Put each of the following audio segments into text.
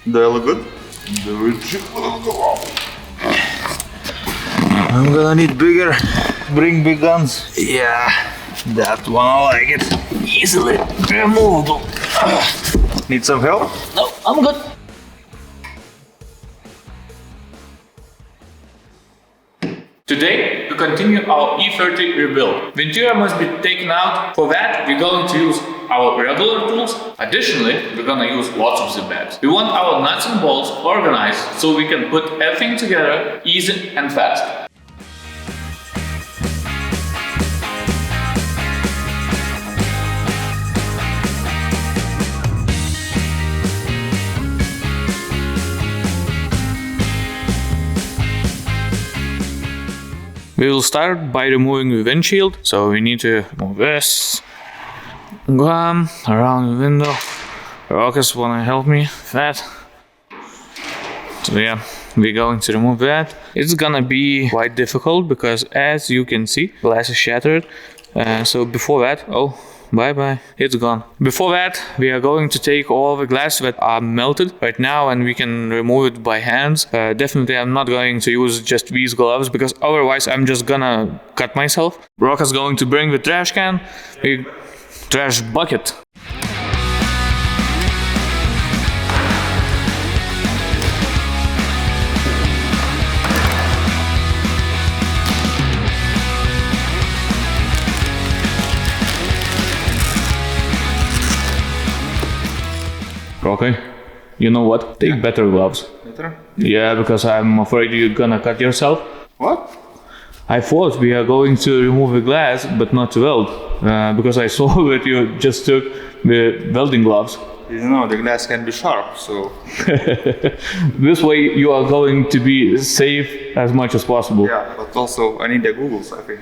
Do I look good? I'm gonna need bigger. Bring big guns. Yeah, that one I like it. Easily removable. Need some help? No, I'm good. Today, to continue our E30 rebuild, the interior must be taken out. For that, we're going to use our regular tools. Additionally, we're gonna use lots of zip bags. We want our nuts and bolts organized so we can put everything together easy and fast. We will start by removing the windshield, so we need to remove this gum around the window. Rokas wanna help me with that. So yeah, we're going to remove that. It's gonna be quite difficult because, as you can see, glass is shattered. So before that, oh, bye-bye, it's gone. Before that, we are going to take all the glass that are melted right now and we can remove it by hands. Definitely I'm not going to use just these gloves because otherwise I'm just gonna cut myself. Roka's going to bring the trash can, the trash bucket. Okay, you know what? Take better gloves. Better? Yeah, because I'm afraid you're gonna cut yourself. What? I thought we are going to remove the glass, but not to weld, because I saw that you just took the welding gloves. You know, the glass can be sharp, so... This way you are going to be safe as much as possible. Yeah, but also I need the goggles, I think.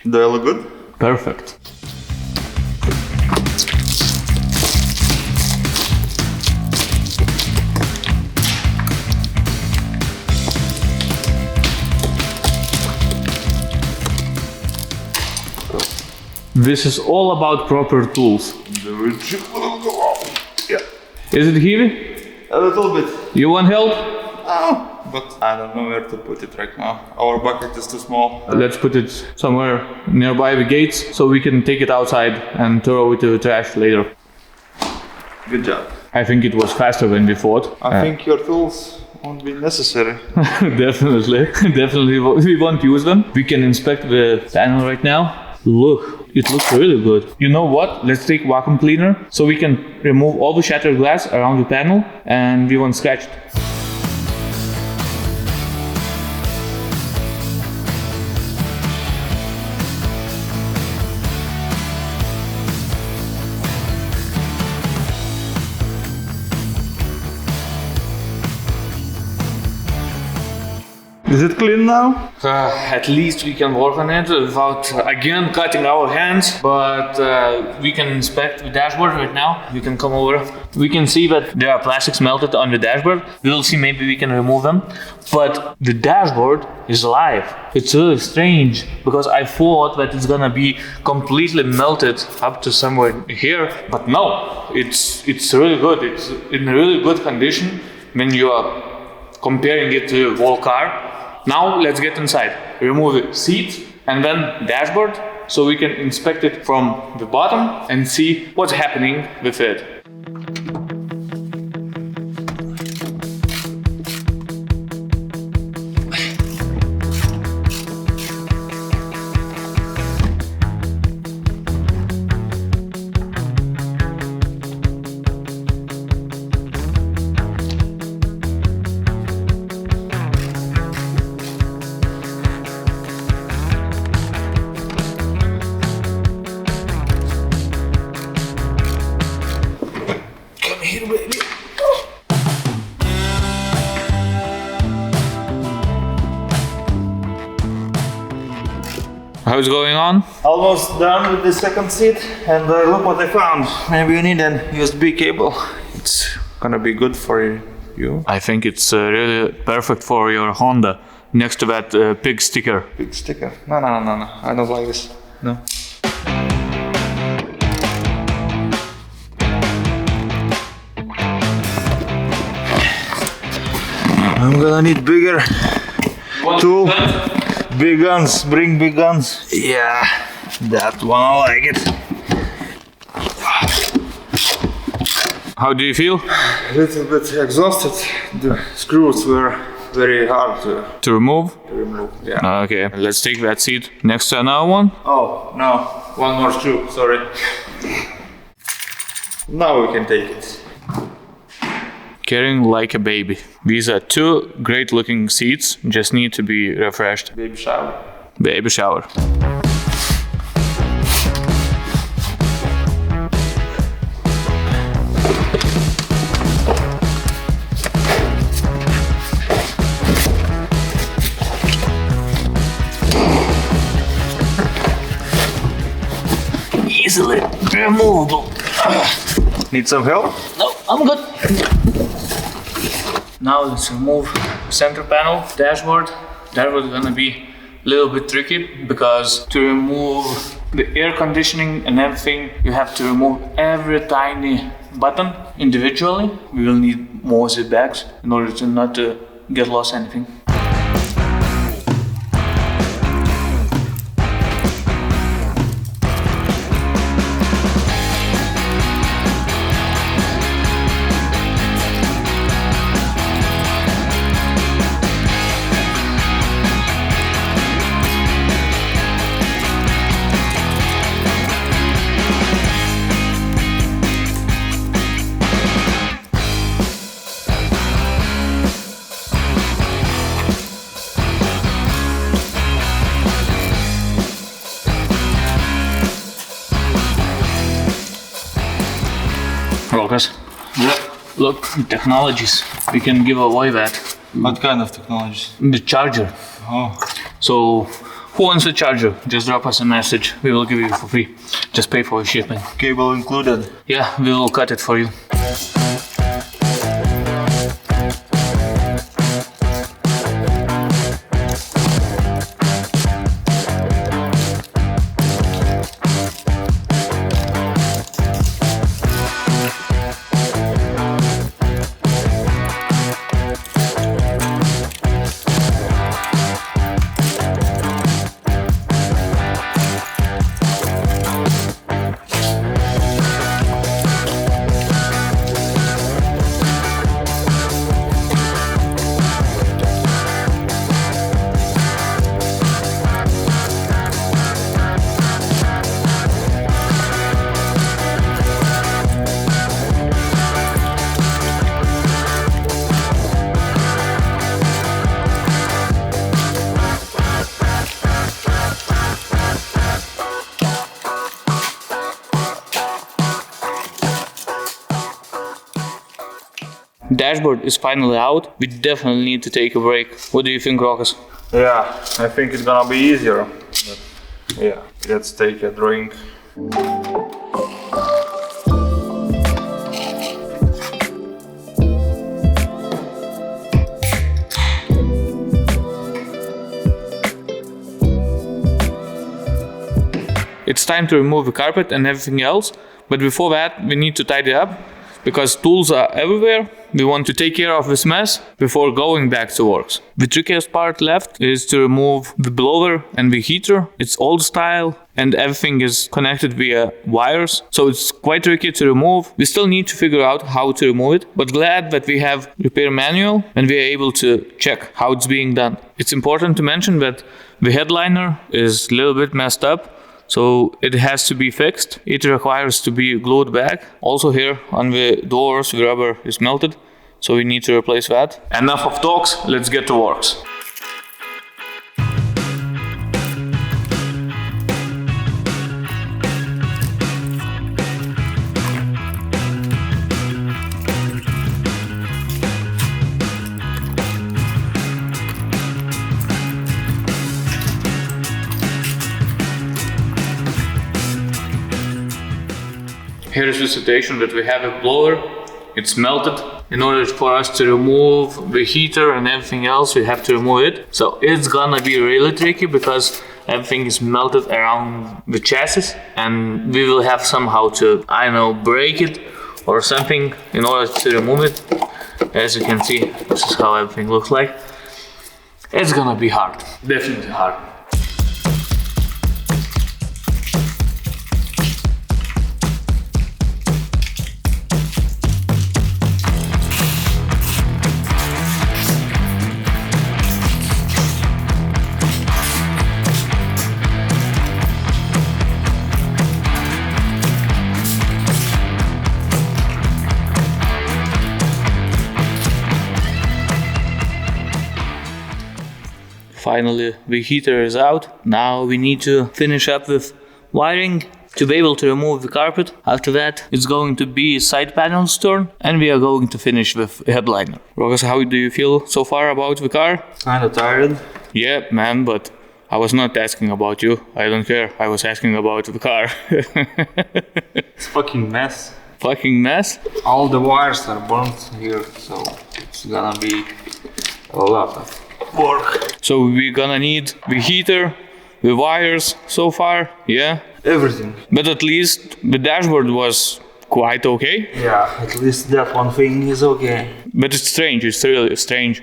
Do I look good? Perfect. This is all about proper tools. Yeah. Is it heavy? A little bit. You want help? Oh, but I don't know where to put it right now. Our bucket is too small. Let's put it somewhere nearby the gates so we can take it outside and throw it to the trash later. Good job. I think it was faster than we thought. I think your tools won't be necessary. Definitely, definitely we won't use them. We can inspect the panel right now. Look, it looks really good. You know what? Let's take vacuum cleaner so we can remove all the shattered glass around the panel and we won't scratch it. Is it clean now? At least we can work on it without again cutting our hands, but we can inspect the dashboard right now. You can come over. We can see that there are plastics melted on the dashboard. We'll see, maybe we can remove them. But the dashboard is alive. It's really strange because I thought that it's gonna be completely melted up to somewhere here, but no, it's really good. It's in really good condition when you are comparing it to a whole car. Now let's get inside. Remove the seat and then dashboard so we can inspect it from the bottom and see what's happening with it. How's it going on? Almost done with the second seat, and look what I found. Maybe you need an USB cable. It's gonna be good for you. I think it's really perfect for your Honda, next to that pig sticker. Big sticker. No. I don't like this. No. I'm gonna need bigger tool. Big guns, bring big guns. Yeah, that one I like it. How do you feel? A little bit exhausted. The screws were very hard To remove? remove. Yeah. Okay, let's take that seat next to another one. Oh, no. One more screw, sorry. Now we can take it. Carrying like a baby. These are two great looking seats, just need to be refreshed. Baby shower. Baby shower. Easily removable. Need some help? No, I'm good. Now let's remove center panel, dashboard. That was gonna be a little bit tricky because to remove the air conditioning and everything, you have to remove every tiny button individually. We will need more zip bags in order to not to get lost anything. Rokas, look, technologies. We can give away that. What kind of technology? The charger. Oh. So, who wants a charger? Just drop us a message. We will give you for free. Just pay for shipping. Cable included. Yeah, we will cut it for you. Dashboard is finally out. We definitely need to take a break. What do you think, Rokas? Yeah, I think it's gonna be easier. But yeah, let's take a drink. It's time to remove the carpet and everything else, but before that we need to tidy up because tools are everywhere. We want to take care of this mess before going back to works. The trickiest part left is to remove the blower and the heater. It's old style and everything is connected via wires, so it's quite tricky to remove. We still need to figure out how to remove it, but glad that we have repair manual and we are able to check how it's being done. It's important to mention that the headliner is a little bit messed up, so it has to be fixed. It requires to be glued back. Also here on the doors, the rubber is melted, so we need to replace that. Enough of talks, let's get to works. Here is the situation that we have a blower, it's melted. In order for us to remove the heater and everything else, we have to remove it. So it's gonna be really tricky because everything is melted around the chassis and we will have somehow to, I don't know, break it or something in order to remove it. as you can see, this is how everything looks like. It's gonna be hard, definitely hard. Finally, the heater is out. Now we need to finish up with wiring to be able to remove the carpet. After that, it's going to be side panel's turn, and we are going to finish with headliner. Rokas, how do you feel so far about the car? Kinda tired. Yeah, man, but I was not asking about you. I don't care. I was asking about the car. It's fucking mess. Fucking mess? All the wires are burnt here, so it's gonna be a lot of work. So we're gonna need the heater, the wires so far, yeah? Everything. But at least the dashboard was quite okay. Yeah, at least that one thing is okay. But it's strange, it's really strange.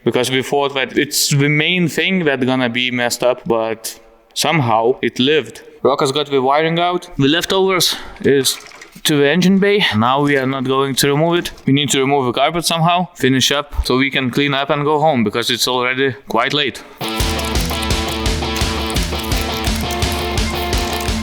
Because we thought that it's the main thing that's gonna be messed up, but somehow it lived. Rokas got the wiring out. The leftovers is to the engine bay. Now we are not going to remove it. We need to remove the carpet somehow, finish up, so we can clean up and go home, because it's already quite late.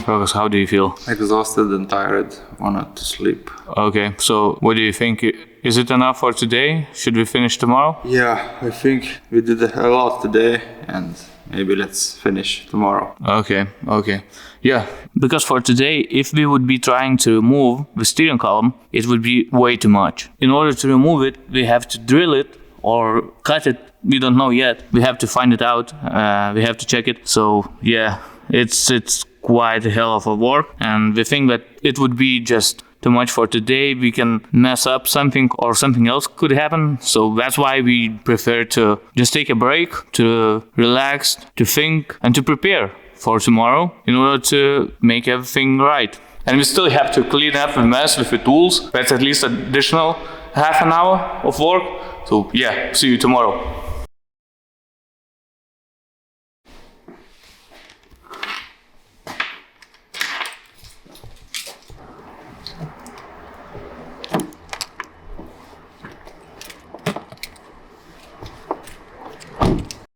Rokas, how do you feel? Exhausted and tired, wanted to sleep. Okay, so what do you think? Is it enough for today? Should we finish tomorrow? Yeah, I think we did a lot today, and maybe let's finish tomorrow. Okay. Yeah, because for today, if we would be trying to remove the steering column, it would be way too much. In order to remove it, we have to drill it or cut it. We don't know yet. We have to find it out. We have to check it. So yeah, it's quite a hell of a work, and we think that it would be just too much for today. We can mess up something or something else could happen. So that's why we prefer to just take a break, to relax, to think, and to prepare for tomorrow in order to make everything right. And we still have to clean up the mess with the tools. That's at least additional half an hour of work. So yeah, see you tomorrow.